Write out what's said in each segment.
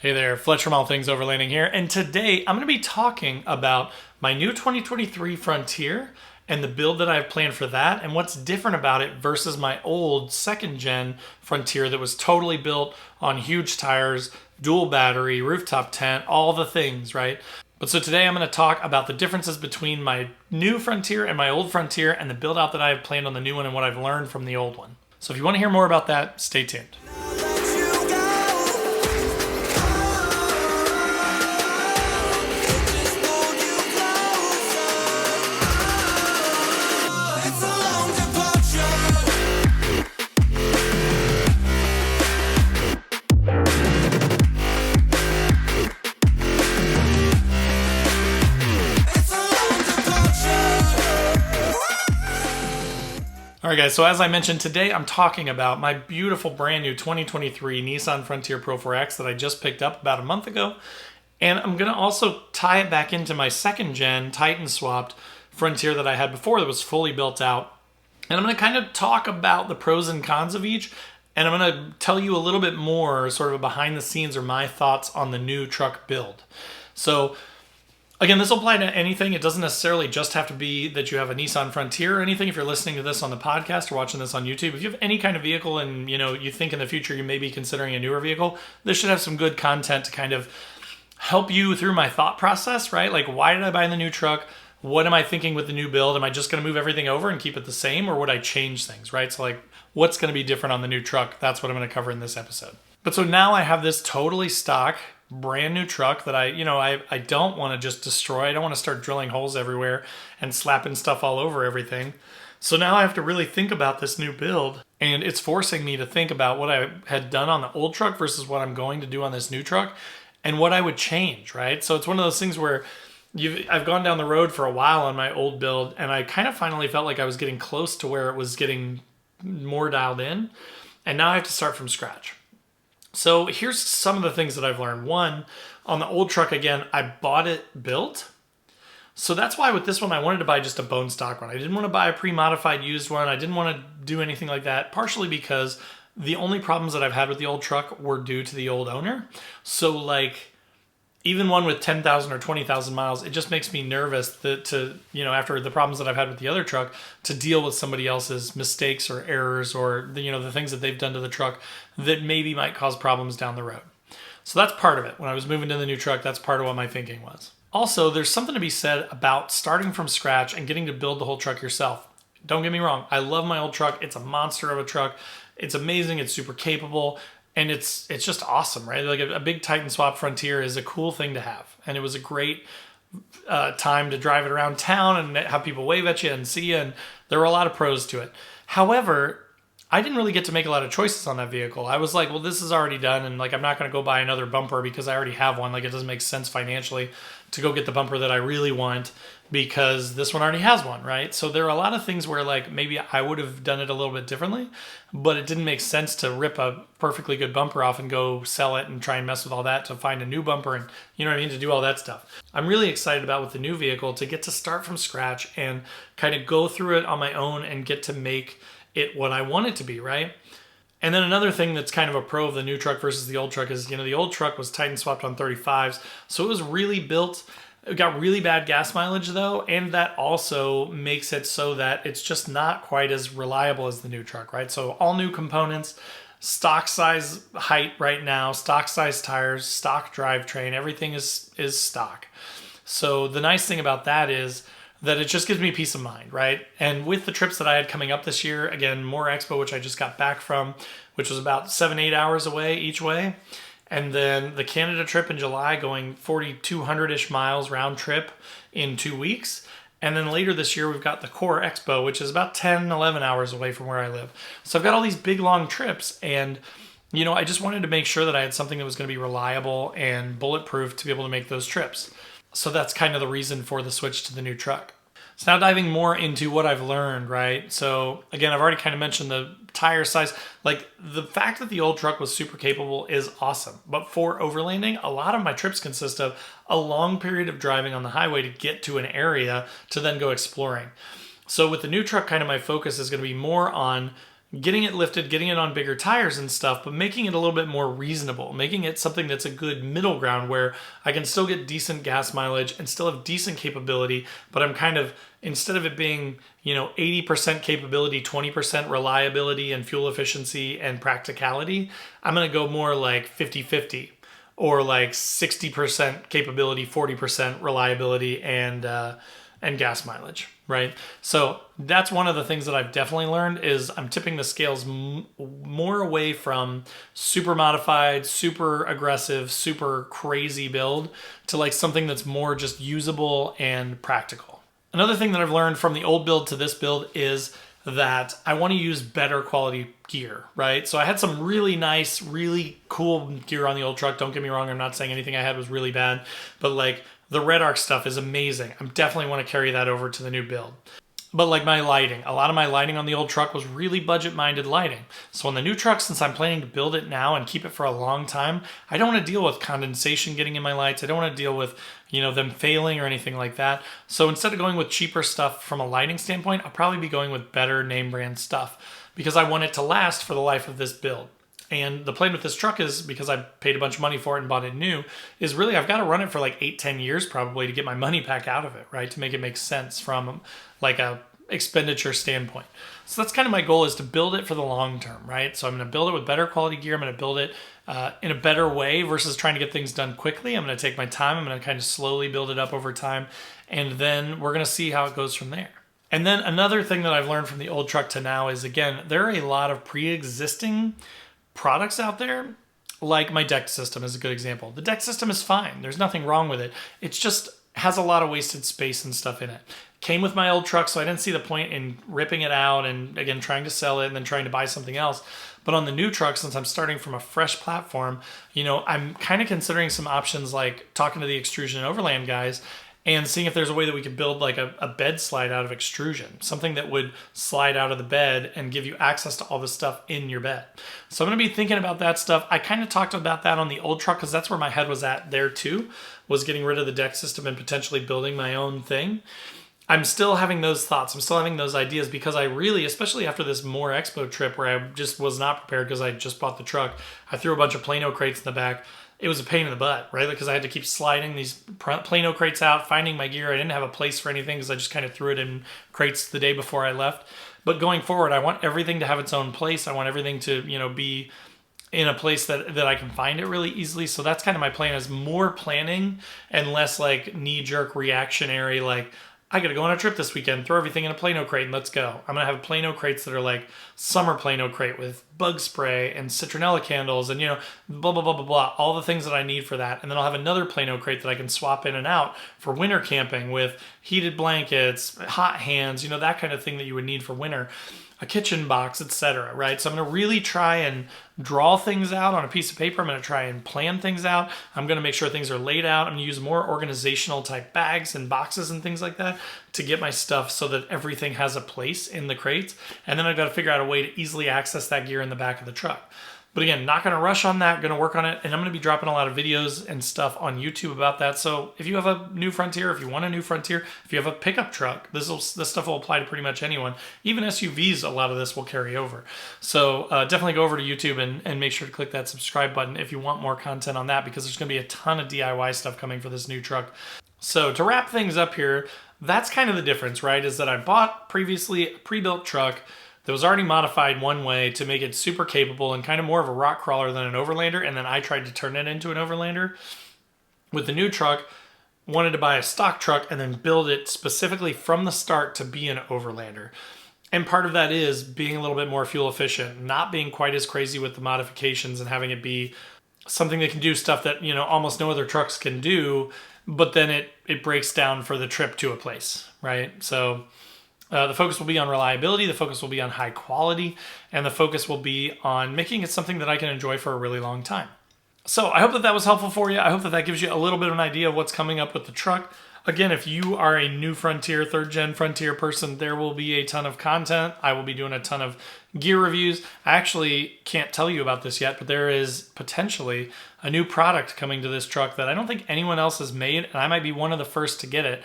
Hey there, Fletch from All Things Overlanding here, and today I'm going to be talking about my new 2023 Frontier and the build that I have planned for that and what's different about it versus my old second-gen Frontier that was totally built on huge tires, dual battery, rooftop tent, all the things, right? But so today I'm going to talk about the differences between my new Frontier and my old Frontier and the build out that I have planned on the new one and what I've learned from the old one. So if you want to hear more about that, stay tuned. Alright guys, so as I mentioned, today I'm talking about my beautiful brand new 2023 Nissan Frontier Pro-4X that I just picked up about a month ago. And I'm going to also tie it back into my second gen Titan swapped Frontier that I had before that was fully built out. And I'm going to kind of talk about the pros and cons of each. And I'm going to tell you a little bit more sort of behind the scenes or my thoughts on the new truck build. So again, this will apply to anything. It doesn't necessarily just have to be that you have a Nissan Frontier or anything. If you're listening to this on the podcast or watching this on YouTube, if you have any kind of vehicle and you think in the future you may be considering a newer vehicle, this should have some good content to kind of help you through my thought process, right? Like, why did I buy the new truck? What am I thinking with the new build? Am I just going to move everything over and keep it the same, or would I change things, right? So like, what's going to be different on the new truck? That's what I'm going to cover in this episode. But so now I have this totally stock brand new truck that I don't want to just destroy. I don't want to start drilling holes everywhere and slapping stuff all over everything. So now I have to really think about this new build, and it's forcing me to think about what I had done on the old truck versus what I'm going to do on this new truck and what I would change, right? So it's one of those things where I've gone down the road for a while on my old build, and I kind of finally felt like I was getting close to where it was getting more dialed in, and now I have to start from scratch. So here's some of the things that I've learned. One, on the old truck, again, I bought it built. So that's why with this one, I wanted to buy just a bone stock one. I didn't want to buy a pre-modified used one. I didn't want to do anything like that, partially because the only problems that I've had with the old truck were due to the old owner. So like, even one with 10,000 or 20,000 miles, it just makes me nervous that after the problems that I've had with the other truck, to deal with somebody else's mistakes or errors or the things that they've done to the truck that maybe might cause problems down the road. So that's part of it. When I was moving to the new truck, that's part of what my thinking was. Also, there's something to be said about starting from scratch and getting to build the whole truck yourself. Don't get me wrong. I love my old truck. It's a monster of a truck. It's amazing. It's super capable. And it's just awesome, right? Like a big Titan swap Frontier is a cool thing to have. And it was a great time to drive it around town and have people wave at you and see you. And there were a lot of pros to it. However, I didn't really get to make a lot of choices on that vehicle. I was like, well, this is already done. And like, I'm not going to go buy another bumper because I already have one. Like, it doesn't make sense financially to go get the bumper that I really want because this one already has one, right? So there are a lot of things where like maybe I would have done it a little bit differently, but it didn't make sense to rip a perfectly good bumper off and go sell it and try and mess with all that to find a new bumper and to do all that stuff. I'm really excited about with the new vehicle to get to start from scratch and kind of go through it on my own and get to make it what I want it to be, right? And then another thing that's kind of a pro of the new truck versus the old truck is, the old truck was Titan swapped on 35s, so it was really built. It got really bad gas mileage though, and that also makes it so that it's just not quite as reliable as the new truck, right? So all new components, stock size height right now, stock size tires, stock drivetrain, everything is stock. So the nice thing about that is that it just gives me peace of mind, right? And with the trips that I had coming up this year, again, more Expo, which I just got back from, which was about 7-8 hours away each way. And then the Canada trip in July going 4,200-ish miles round trip in 2 weeks. And then later this year, we've got the Core Expo, which is about 10, 11 hours away from where I live. So I've got all these big, long trips. And, I just wanted to make sure that I had something that was going to be reliable and bulletproof to be able to make those trips. So that's kind of the reason for the switch to the new truck. So now diving more into what I've learned, right? So again, I've already kind of mentioned the tire size. Like, the fact that the old truck was super capable is awesome. But for overlanding, a lot of my trips consist of a long period of driving on the highway to get to an area to then go exploring. So with the new truck, kind of my focus is going to be more on getting it lifted, getting it on bigger tires and stuff, but making it a little bit more reasonable, making it something that's a good middle ground where I can still get decent gas mileage and still have decent capability, but I'm kind of, instead of it being, 80% capability, 20% reliability and fuel efficiency and practicality, I'm going to go more like 50-50 or like 60% capability, 40% reliability and gas mileage, right? So that's one of the things that I've definitely learned is I'm tipping the scales more away from super modified, super aggressive, super crazy build to like something that's more just usable and practical. Another thing that I've learned from the old build to this build is that I want to use better quality gear, right? So I had some really nice, really cool gear on the old truck. Don't get me wrong. I'm not saying anything I had was really bad, but like the Red Arc stuff is amazing. I definitely want to carry that over to the new build. But like my lighting, a lot of my lighting on the old truck was really budget-minded lighting. So on the new truck, since I'm planning to build it now and keep it for a long time, I don't want to deal with condensation getting in my lights. I don't want to deal with, them failing or anything like that. So instead of going with cheaper stuff from a lighting standpoint, I'll probably be going with better name brand stuff because I want it to last for the life of this build. And the plan with this truck is, because I paid a bunch of money for it and bought it new, is really I've got to run it for like 8-10 years probably to get my money back out of it, right? To make it make sense from like a expenditure standpoint. So that's kind of my goal, is to build it for the long term, right? So I'm going to build it with better quality gear. I'm going to build it in a better way versus trying to get things done quickly. I'm going to take my time. I'm going to kind of slowly build it up over time. And then we're going to see how it goes from there. And then another thing that I've learned from the old truck to now is, again, there are a lot of pre-existing products out there, like my deck system is a good example. The deck system is fine. There's nothing wrong with it. It's just has a lot of wasted space and stuff in it. Came with my old truck, so I didn't see the point in ripping it out and, again, trying to sell it and then trying to buy something else. But on the new truck, since I'm starting from a fresh platform, I'm kind of considering some options, like talking to the extrusion and overland guys and seeing if there's a way that we could build like a bed slide out of extrusion, something that would slide out of the bed and give you access to all the stuff in your bed. So I'm going to be thinking about that stuff. I kind of talked about that on the old truck because that's where my head was at there too, was getting rid of the deck system and potentially building my own thing. I'm still having those thoughts. I'm still having those ideas because I really, especially after this More Expo trip where I just was not prepared because I just bought the truck, I threw a bunch of Plano crates in the back. It was a pain in the butt, right? Because I had to keep sliding these Plano crates out, finding my gear. I didn't have a place for anything because I just kind of threw it in crates the day before I left. But going forward, I want everything to have its own place. I want everything to, be in a place that I can find it really easily. So that's kind of my plan, is more planning and less like knee-jerk reactionary, like, I gotta go on a trip this weekend, throw everything in a Plano crate and let's go. I'm gonna have Plano crates that are like summer Plano crate with bug spray and citronella candles and, blah, blah, blah, blah, blah, all the things that I need for that. And then I'll have another Plano crate that I can swap in and out for winter camping with heated blankets, hot hands, that kind of thing that you would need for winter. A kitchen box, etc., right? So I'm going to really try and draw things out on a piece of paper. I'm going to try and plan things out. I'm going to make sure things are laid out. I'm going to use more organizational type bags and boxes and things like that to get my stuff so that everything has a place in the crates. And then I've got to figure out a way to easily access that gear in the back of the truck. But again, not going to rush on that, going to work on it, and I'm going to be dropping a lot of videos and stuff on YouTube about that. So if you have a new Frontier, if you want a new Frontier, if you have a pickup truck, this stuff will apply to pretty much anyone. Even SUVs, a lot of this will carry over. So definitely go over to YouTube and make sure to click that subscribe button if you want more content on that, because there's going to be a ton of DIY stuff coming for this new truck. So to wrap things up here, that's kind of the difference, right? Is that I bought previously a pre-built truck that was already modified one way to make it super capable and kind of more of a rock crawler than an overlander, and then I tried to turn it into an overlander. With the new truck, wanted to buy a stock truck and then build it specifically from the start to be an overlander. And part of that is being a little bit more fuel efficient, not being quite as crazy with the modifications and having it be something that can do stuff that, almost no other trucks can do, but then it breaks down for the trip to a place, right? So the focus will be on reliability, the focus will be on high quality, and the focus will be on making it something that I can enjoy for a really long time. So I hope that was helpful for you. I hope that gives you a little bit of an idea of what's coming up with the truck. Again, if you are a new Frontier, third-gen Frontier person, there will be a ton of content. I will be doing a ton of gear reviews. I actually can't tell you about this yet, but there is potentially a new product coming to this truck that I don't think anyone else has made, and I might be one of the first to get it,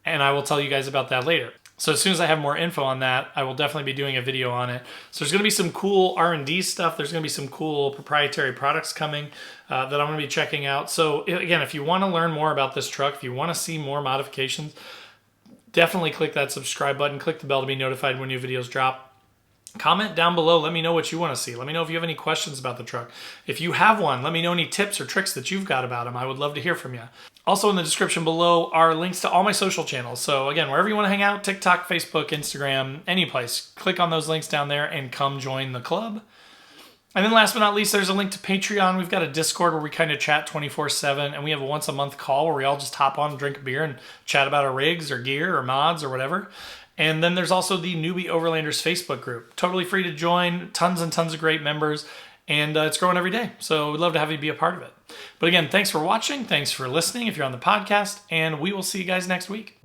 and I will tell you guys about that later. So as soon as I have more info on that, I will definitely be doing a video on it. So there's going to be some cool R&D stuff. There's going to be some cool proprietary products coming that I'm going to be checking out. So again, if you want to learn more about this truck, if you want to see more modifications, definitely click that subscribe button. Click the bell to be notified when new videos drop. Comment down below. Let me know what you want to see. Let me know if you have any questions about the truck. If you have one, let me know any tips or tricks that you've got about them. I would love to hear from you. Also in the description below are links to all my social channels. So again, wherever you want to hang out, TikTok, Facebook, Instagram, any place, click on those links down there and come join the club. And then last but not least, there's a link to Patreon. We've got a Discord where we kind of chat 24/7, and we have a once a month call where we all just hop on and drink a beer and chat about our rigs or gear or mods or whatever. And then there's also the Newbie Overlanders Facebook group. Totally free to join, tons and tons of great members, and it's growing every day. So we'd love to have you be a part of it. But again, thanks for watching. Thanks for listening if you're on the podcast, and we will see you guys next week.